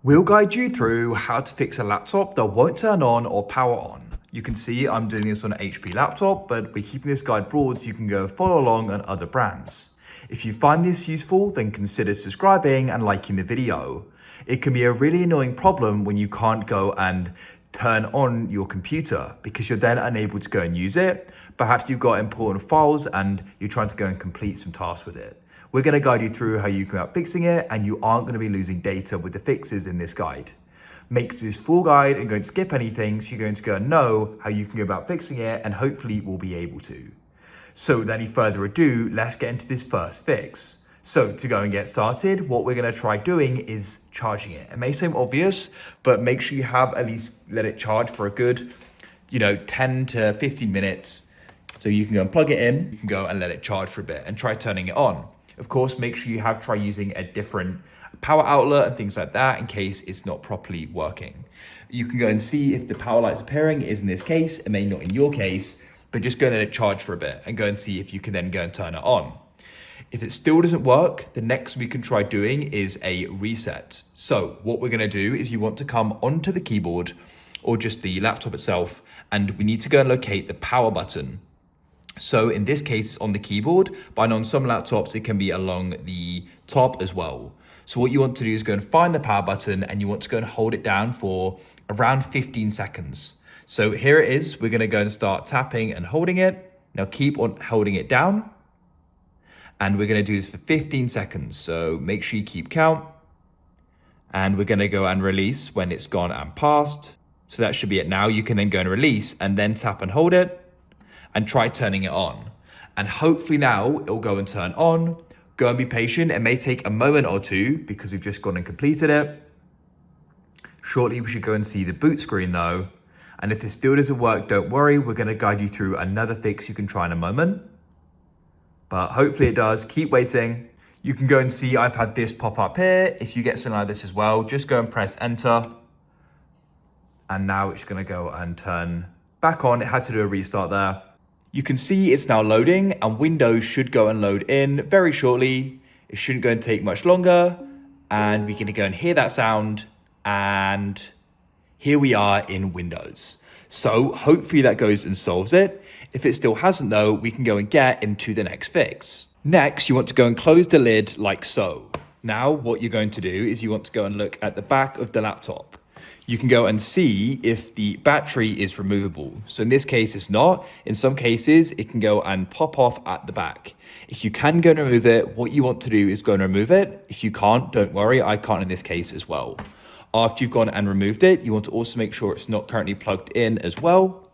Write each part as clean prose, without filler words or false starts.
We'll guide you through how to fix a laptop that won't turn on or power on. You can see I'm doing this on an HP laptop, but we're keeping this guide broad so you can go follow along on other brands. If you find this useful, then consider subscribing and liking the video. It can be a really annoying problem when you can't go and turn on your computer because you're then unable to go and use it. Perhaps you've got important files and you're trying to go and complete some tasks with it. We're going to guide you through how you can go about fixing it, and you aren't going to be losing data with the fixes in this guide. Make this full guide and don't skip anything, so you're going to go and know how you can go about fixing it, and hopefully we'll be able to. So without any further ado, let's get into this first fix. So to go and get started, what we're going to try doing is charging it. It may seem obvious, but make sure you have at least let it charge for a good, 10 to 15 minutes. So you can go and plug it in, you can go and let it charge for a bit and try turning it on. Of course, make sure you try using a different power outlet and things like that in case it's not properly working. You can go and see if the power light's appearing. It is in this case, it may not in your case, but just go and let it charge for a bit and go and see if you can then go and turn it on. If it still doesn't work, the next we can try doing is a reset. So what we're gonna do is you want to come onto the keyboard or just the laptop itself, and we need to go and locate the power button. So in this case, it's on the keyboard, but on some laptops, it can be along the top as well. So what you want to do is go and find the power button, and you want to go and hold it down for around 15 seconds. So here it is. We're gonna go and start tapping and holding it. Now keep on holding it down. And we're gonna do this for 15 seconds. So make sure you keep count. And we're gonna go and release when it's gone and passed. So that should be it now. You can then go and release and then tap and hold it and try turning it on. And hopefully now it'll go and turn on. Go and be patient. It may take a moment or two because we've just gone and completed it. Shortly, we should go and see the boot screen though. And if this still doesn't work, don't worry. We're gonna guide you through another fix you can try in a moment. But hopefully it does. Keep waiting. You can go and see I've had this pop up here. If you get something like this as well, just go and press enter. And now it's gonna go and turn back on. It had to do a restart there. You can see it's now loading, and Windows should go and load in very shortly. It shouldn't go and take much longer. And we're gonna go and hear that sound. And here we are in Windows. So hopefully that goes and solves it. If it still hasn't though, we can go and get into the next fix. Next, you want to go and close the lid like so. Now, what you're going to do is you want to go and look at the back of the laptop. You can go and see if the battery is removable. So in this case, it's not. In some cases, it can go and pop off at the back. If you can go and remove it, what you want to do is go and remove it. If you can't, don't worry, I can't in this case as well. After you've gone and removed it, you want to also make sure it's not currently plugged in as well.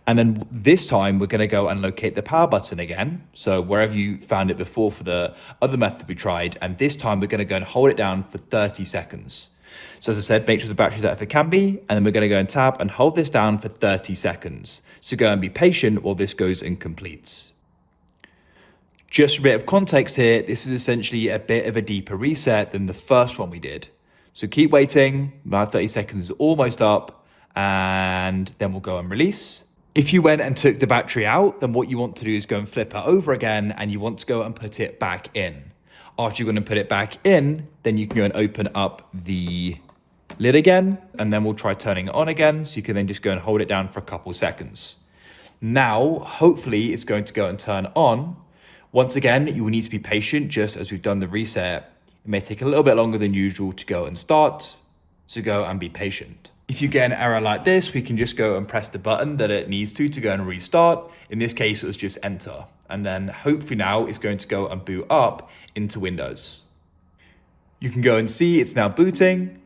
And then this time we're gonna go and locate the power button again. So wherever you found it before for the other method we tried, and this time we're gonna go and hold it down for 30 seconds. So as I said, make sure the battery's out if it can be, and then we're gonna go and tap and hold this down for 30 seconds. So go and be patient while this goes and completes. Just a bit of context here, this is essentially a bit of a deeper reset than the first one we did. So keep waiting, about 30 seconds is almost up, and then we'll go and release. If you went and took the battery out, then what you want to do is go and flip it over again, and you want to go and put it back in. After you're going to put it back in, then you can go and open up the lid again, and then we'll try turning it on again. So you can then just go and hold it down for a couple seconds. Now, hopefully it's going to go and turn on. Once again, you will need to be patient, just as we've done the reset. It may take a little bit longer than usual to go and start, so go and be patient. If you get an error like this, we can just go and press the button that it needs to go and restart. In this case, it was just enter. And then hopefully now it's going to go and boot up into Windows. You can go and see it's now booting,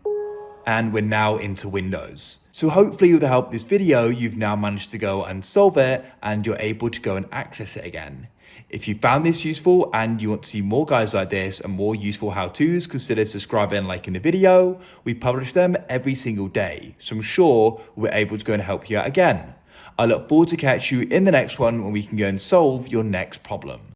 and we're now into Windows. So hopefully with the help of this video, you've now managed to go and solve it, and you're able to go and access it again. If you found this useful and you want to see more guides like this and more useful how-tos, consider subscribing and liking the video. We publish them every single day, so I'm sure we're able to go and help you out again. I look forward to catch you in the next one when we can go and solve your next problem.